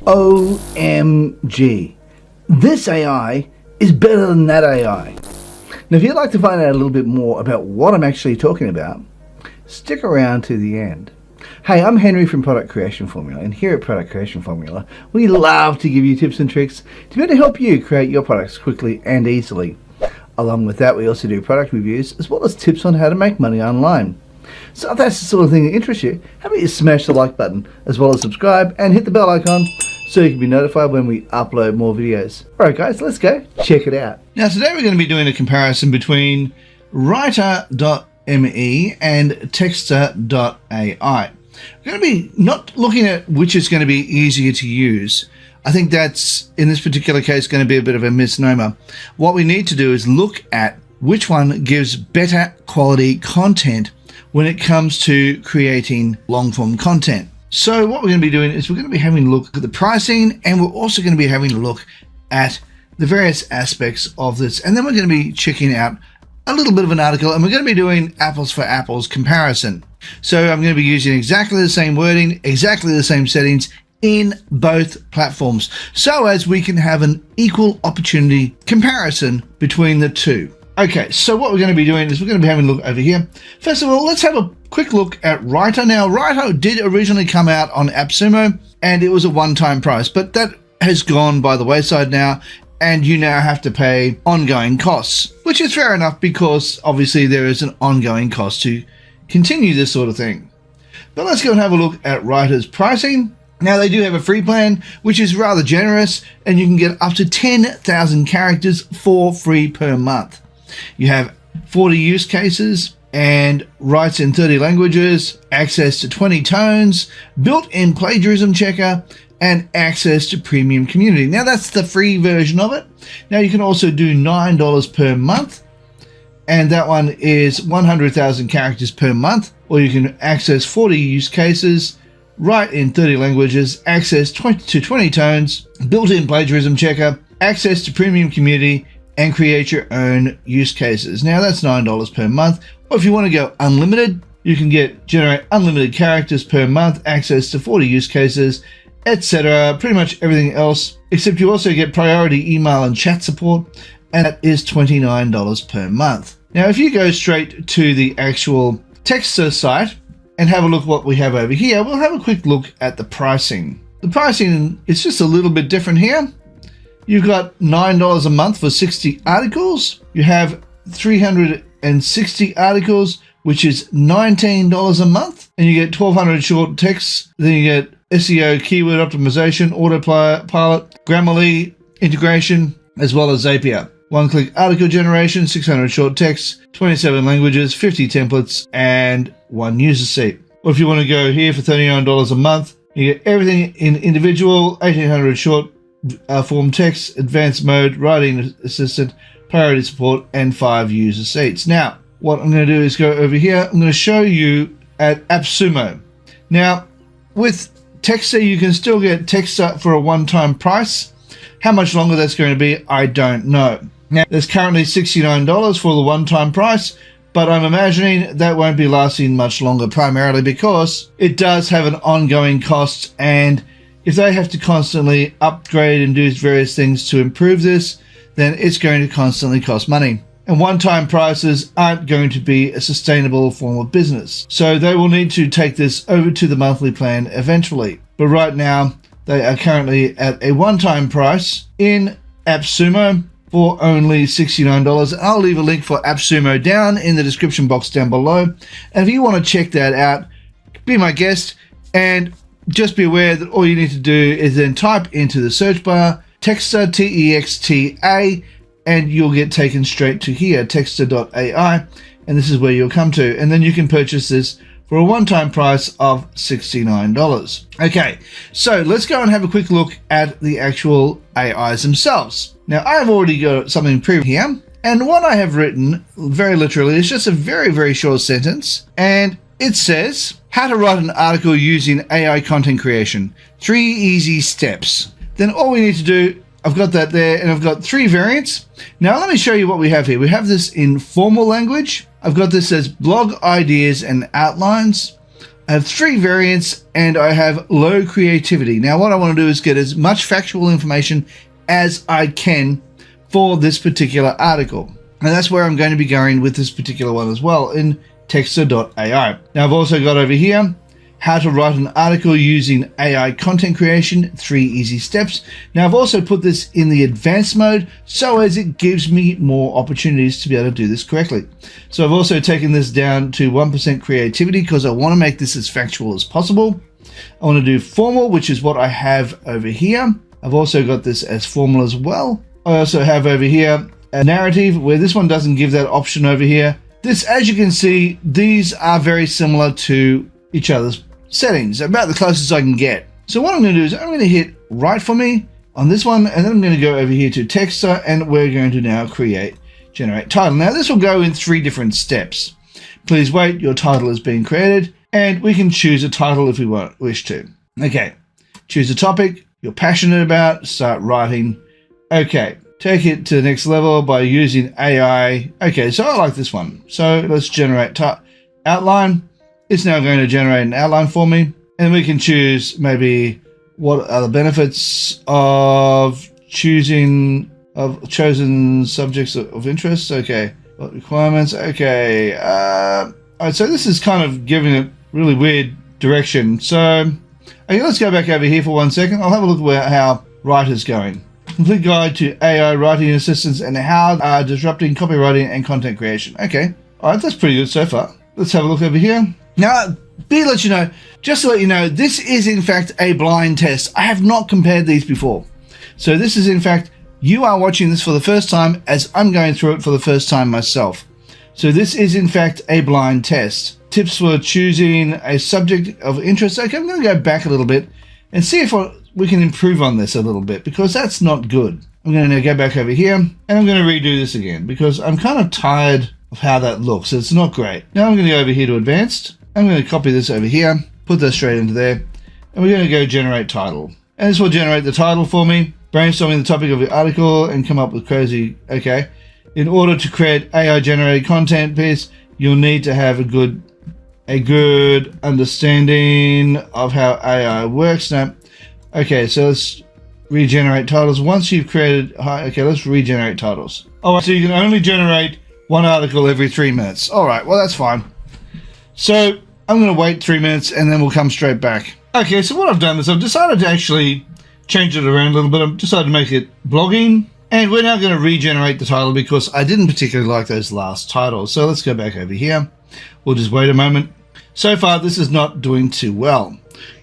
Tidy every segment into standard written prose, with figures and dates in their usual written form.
OMG. This AI is better than that AI. Now, if you'd like to find out a little bit more about what I'm actually talking about, stick around to the end. Hey, I'm Henry from Product Creation Formula, and here at Product Creation Formula, we love to give you tips and tricks to be able to help you create your products quickly and easily. Along with that, we also do product reviews as well as tips on how to make money online. So if that's the sort of thing that interests you, how about you smash the like button as well as subscribe and hit the bell icon so you can be notified when we upload more videos. Alright guys, let's go check it out. Now today we're going to be doing a comparison between Rytr.me and Texta.ai. We're going to be not looking at which is going to be easier to use. I think that's, in this particular case, going to be a bit of a misnomer. What we need to do is look at which one gives better quality content when it comes to creating long-form content. So what we're going to be doing is we're going to be having a look at the pricing, and we're also going to be having a look at the various aspects of this. And then we're going to be checking out a little bit of an article, and we're going to be doing apples for apples comparison. So I'm going to be using exactly the same wording, exactly the same settings in both platforms, so as we can have an equal opportunity comparison between the two. Okay, so what we're going to be doing is we're going to be having a look over here. First of all, let's have a quick look at Rytr. Now, Rytr did originally come out on Appsumo, and it was a one-time price, but that has gone by the wayside now, and you now have to pay ongoing costs, which is fair enough because obviously there is an ongoing cost to continue this sort of thing. But let's go and have a look at Rytr's pricing. Now, they do have a free plan, which is rather generous, and you can get up to 10,000 characters for free per month. You have 40 use cases and writes in 30 languages, access to 20 tones, built-in plagiarism checker, and access to premium community. Now, that's the free version of it. Now, you can also do $9 per month, and that one is 100,000 characters per month, or you can access 40 use cases, write in 30 languages, access to 20 tones, built-in plagiarism checker, access to premium community, and create your own use cases. Now that's $9 per month. Or if you want to go unlimited, you can generate unlimited characters per month, access to 40 use cases, etc. Pretty much everything else, except you also get priority email and chat support, and that is $29 per month. Now, if you go straight to the actual Texta site and have a look what we have over here, we'll have a quick look at the pricing. The pricing is just a little bit different here. You've got $9 a month for 60 articles. You have 360 articles, which is $19 a month. And you get 1,200 short texts. Then you get SEO, keyword optimization, autopilot, Grammarly integration, as well as Zapier. One-click article generation, 600 short texts, 27 languages, 50 templates, and 1 user seat. Or if you want to go here for $39 a month, you get everything in individual, 1,800 short form text, advanced mode, writing assistant, priority support, and 5 user seats. Now, what I'm going to do is go over here. I'm going to show you at Appsumo. Now, with Texta, you can still get Texta for a one-time price. How much longer that's going to be, I don't know. Now, there's currently $69 for the one-time price, but I'm imagining that won't be lasting much longer, primarily because it does have an ongoing cost, and if they have to constantly upgrade and do various things to improve this, then it's going to constantly cost money. And one-time prices aren't going to be a sustainable form of business. So they will need to take this over to the monthly plan eventually. But right now, they are currently at a one-time price in Appsumo for only $69. I'll leave a link for Appsumo down in the description box down below. And if you want to check that out, be my guest, and just be aware that all you need to do is then type into the search bar Texta, Texta, and you'll get taken straight to here, Texta.ai, and this is where you'll come to. And then you can purchase this for a one-time price of $69. Okay, so let's go and have a quick look at the actual AIs themselves. Now, I've already got something pre here, and what I have written, very literally, is just a very, very short sentence, and it says, how to write an article using AI content creation, 3 easy steps. Then all we need to do, I've got that there, and I've got 3 variants. Now let me show you what we have here. We have this in formal language. I've got this as blog ideas and outlines, I have 3 variants, and I have low creativity. Now what I want to do is get as much factual information as I can for this particular article. And that's where I'm going to be going with this particular one as well in Texta.ai. Now I've also got over here how to write an article using AI content creation, 3 easy steps. Now I've also put this in the advanced mode so as it gives me more opportunities to be able to do this correctly. So I've also taken this down to 1% creativity because I want to make this as factual as possible. I want to do formal, which is what I have over here. I've also got this as formal as well. I also have over here a narrative where this one doesn't give that option over here. This, as you can see, these are very similar to each other's settings, about the closest I can get. So what I'm going to do is I'm going to hit write for me on this one, and then I'm going to go over here to Texta, and we're going to now generate title. Now this will go in 3 different steps. Please wait, your title is being created, and we can choose a title if we wish to. Okay, choose a topic you're passionate about, start writing. Okay, take it to the next level by using AI. Okay, so I like this one. So let's generate outline. It's now going to generate an outline for me, and we can choose maybe what are the benefits of chosen subjects of interest. Okay, what requirements? Okay, all right, so this is kind of giving it really weird direction. So okay, let's go back over here for 1 second. I'll have a look at how Rytr's going. Complete guide to AI writing assistants and how are disrupting copywriting and content creation. Okay, all right, that's pretty good so far. Let's have a look over here. Now, just to let you know, this is in fact a blind test. I have not compared these before. So this is in fact, you are watching this for the first time as I'm going through it for the first time myself. So this is in fact a blind test. Tips for choosing a subject of interest. Okay, I'm going to go back a little bit and see if we can improve on this a little bit, because that's not good. I'm going to go back over here and I'm going to redo this again because I'm kind of tired of how that looks. It's not great. Now I'm going to go over here to advanced. I'm going to copy this over here, put that straight into there, and we're going to go generate title. And this will generate the title for me, brainstorming the topic of the article and come up with crazy. Okay, in order to create AI generated content piece, you'll need to have a good understanding of how AI works. Now, okay, so let's regenerate titles. Once you've created, okay, let's regenerate titles. All right, so you can only generate 1 article every 3 minutes. All right, well, that's fine. So I'm going to wait 3 minutes and then we'll come straight back. Okay, so what I've done is I've decided to actually change it around a little bit. I've decided to make it blogging, and we're now going to regenerate the title because I didn't particularly like those last titles. So let's go back over here. We'll just wait a moment. So far, this is not doing too well.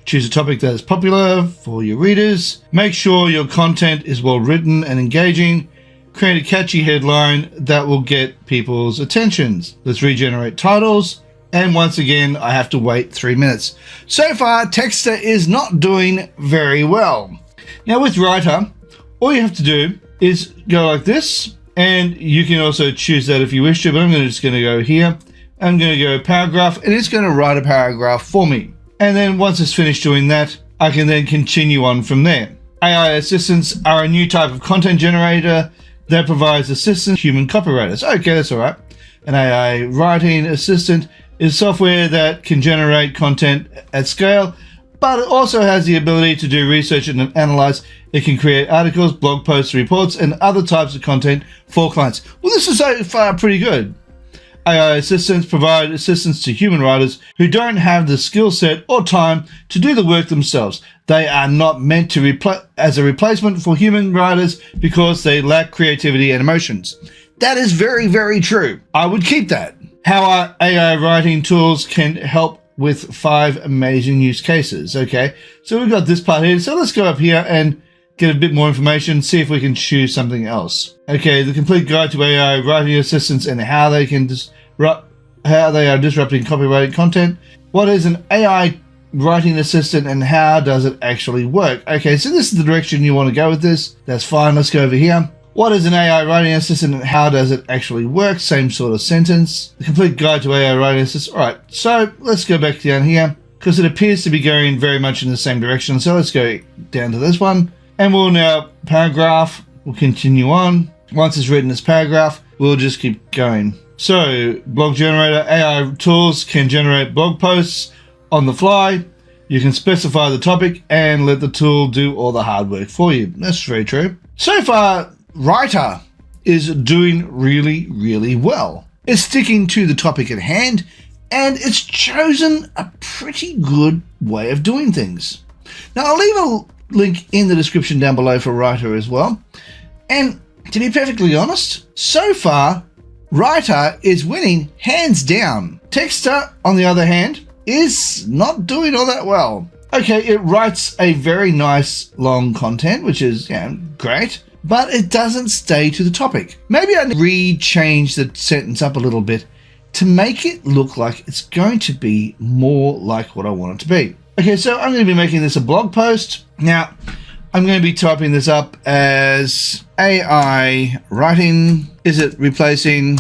Choose a topic that is popular for your readers. Make sure your content is well written and engaging. Create a catchy headline that will get people's attentions. Let's regenerate titles. And once again, I have to wait 3 minutes. So far, Texta is not doing very well. Now with Rytr, all you have to do is go like this, and you can also choose that if you wish to, but I'm just going to go here. I'm going to go paragraph, and it's going to write a paragraph for me. And then once it's finished doing that, I can then continue on from there. AI assistants are a new type of content generator that provides assistance to human copywriters. Okay, that's all right. An AI writing assistant is software that can generate content at scale, but it also has the ability to do research and analyze. It can create articles, blog posts, reports, and other types of content for clients. Well, this is so far pretty good. AI assistants provide assistance to human writers who don't have the skill set or time to do the work themselves. They are not meant to as a replacement for human writers because they lack creativity and emotions. That is very, very true. I would keep that. How our AI writing tools can help with 5 amazing use cases. Okay, so we've got this part here. So let's go up here and get a bit more information, see if we can choose something else. Okay, the complete guide to AI writing assistants and how they are disrupting copyrighted content. What is an AI writing assistant and how does it actually work? Okay, so this is the direction you want to go with this. That's fine. Let's go over here. What is an AI writing assistant and how does it actually work? Same sort of sentence. The complete guide to AI writing assistant. All right, so let's go back down here because it appears to be going very much in the same direction. So let's go down to this one and we'll now paragraph. We'll continue on. Once it's written this paragraph, we'll just keep going. So blog generator AI tools can generate blog posts on the fly. You can specify the topic and let the tool do all the hard work for you. That's very true. So far, Rytr is doing really, really well. It's sticking to the topic at hand, and it's chosen a pretty good way of doing things. Now, I'll leave a link in the description down below for Rytr as well. And to be perfectly honest, so far, Rytr is winning hands down. Texta, on the other hand, is not doing all that well. Okay, it writes a very nice long content, which is great, but it doesn't stay to the topic. Maybe I need to re-change the sentence up a little bit to make it look like it's going to be more like what I want it to be. Okay, so I'm going to be making this a blog post. Now, I'm going to be typing this up as AI writing. Is it replacing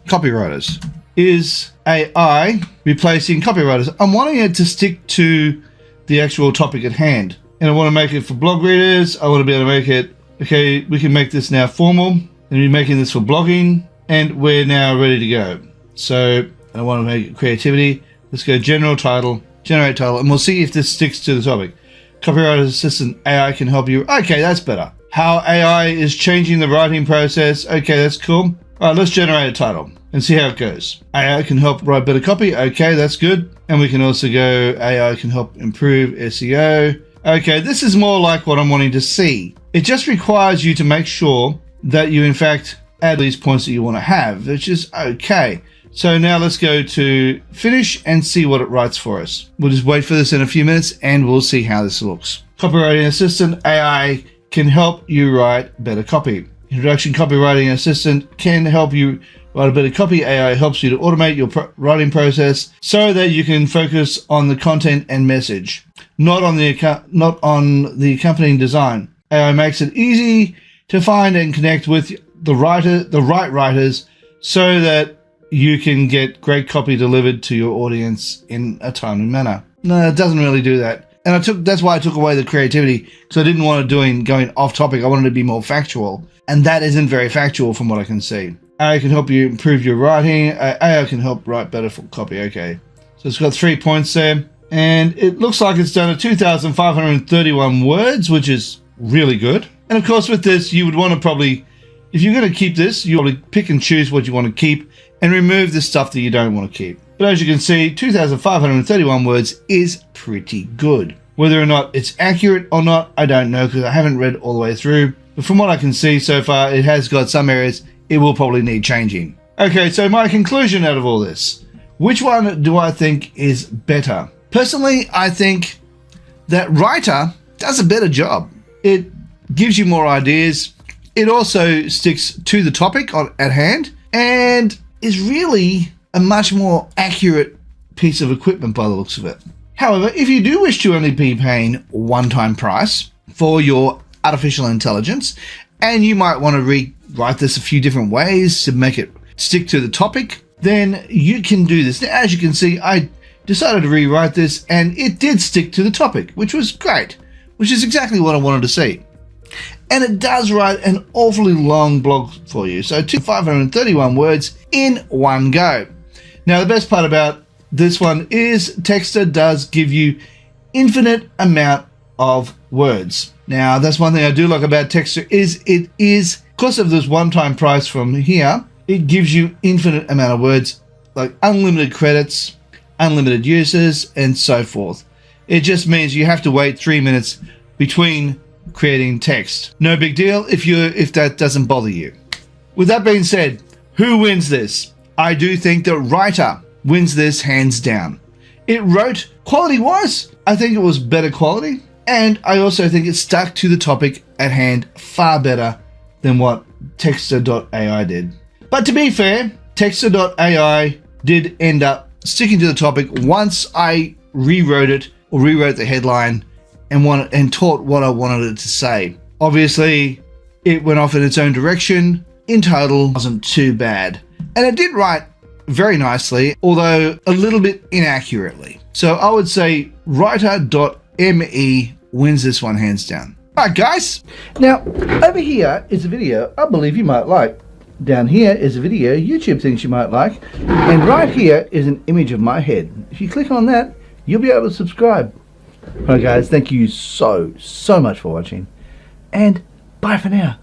copywriters? Is AI replacing copywriters? I'm wanting it to stick to the actual topic at hand. And I want to make it for blog readers. I want to be able to make it, okay, we can make this now formal. And we're making this for blogging. And we're now ready to go. So I want to make it creativity. Let's go general title, generate title, and we'll see if this sticks to the topic. Copywriting Assistant AI can help you. Okay, that's better. How AI is changing the writing process. Okay, that's cool. All right, let's generate a title and see how it goes. AI can help write better copy. Okay, that's good. And we can also go, AI can help improve SEO. Okay, this is more like what I'm wanting to see. It just requires you to make sure that you, in fact, add these points that you want to have, which is okay. So now let's go to finish and see what it writes for us. We'll just wait for this in a few minutes and we'll see how this looks. Copywriting Assistant AI can help you write better copy. Introduction: Copywriting Assistant can help you write a better copy. AI helps you to automate your writing process so that you can focus on the content and message, not on the accompanying design. AI makes it easy to find and connect with the right writers so that you can get great copy delivered to your audience in a timely manner. No, it doesn't really do that. And that's why I took away the creativity, because I didn't want to going off topic. I wanted to be more factual. And that isn't very factual from what I can see. AI can help you improve your writing. AI can help write better for copy. Okay. So it's got 3 points there. And it looks like it's done at 2,531 words, which is really good. And of course, with this, you would want to probably, if you're going to keep this, you probably pick and choose what you want to keep and remove the stuff that you don't want to keep. But as you can see, 2,531 words is pretty good. Whether or not it's accurate or not, I don't know, because I haven't read all the way through. But from what I can see so far, it has got some areas it will probably need changing. Okay, so my conclusion out of all this. Which one do I think is better? Personally, I think that Rytr does a better job. It gives you more ideas. It also sticks to the topic at hand and is really a much more accurate piece of equipment by the looks of it. However, if you do wish to only be paying one-time price for your artificial intelligence, and you might want to rewrite this a few different ways to make it stick to the topic, then you can do this. Now, as you can see, I decided to rewrite this and it did stick to the topic, which was great, which is exactly what I wanted to see. And it does write an awfully long blog for you. So 531 words in one go. Now, the best part about this one is Texta does give you infinite amount of words. Now, that's one thing I do like about Texta is it is, because of this one-time price from here, it gives you infinite amount of words, like unlimited credits, unlimited uses, and so forth. It just means you have to wait 3 minutes between creating text. No big deal if that doesn't bother you. With that being said, who wins this? I do think that Rytr wins this hands down. It wrote quality-wise, I think it was better quality, and I also think it stuck to the topic at hand far better than what Texta.ai did. But to be fair, Texta.ai did end up sticking to the topic once I rewrote it, or rewrote the headline and taught what I wanted it to say. Obviously, it went off in its own direction. In total, it wasn't too bad. And it did write very nicely, although a little bit inaccurately. So I would say Rytr.me wins this one hands down. Alright guys, now over here is a video I believe you might like. Down here is a video YouTube thinks you might like. And right here is an image of my head. If you click on that, you'll be able to subscribe. Alright guys, thank you so much for watching, and bye for now.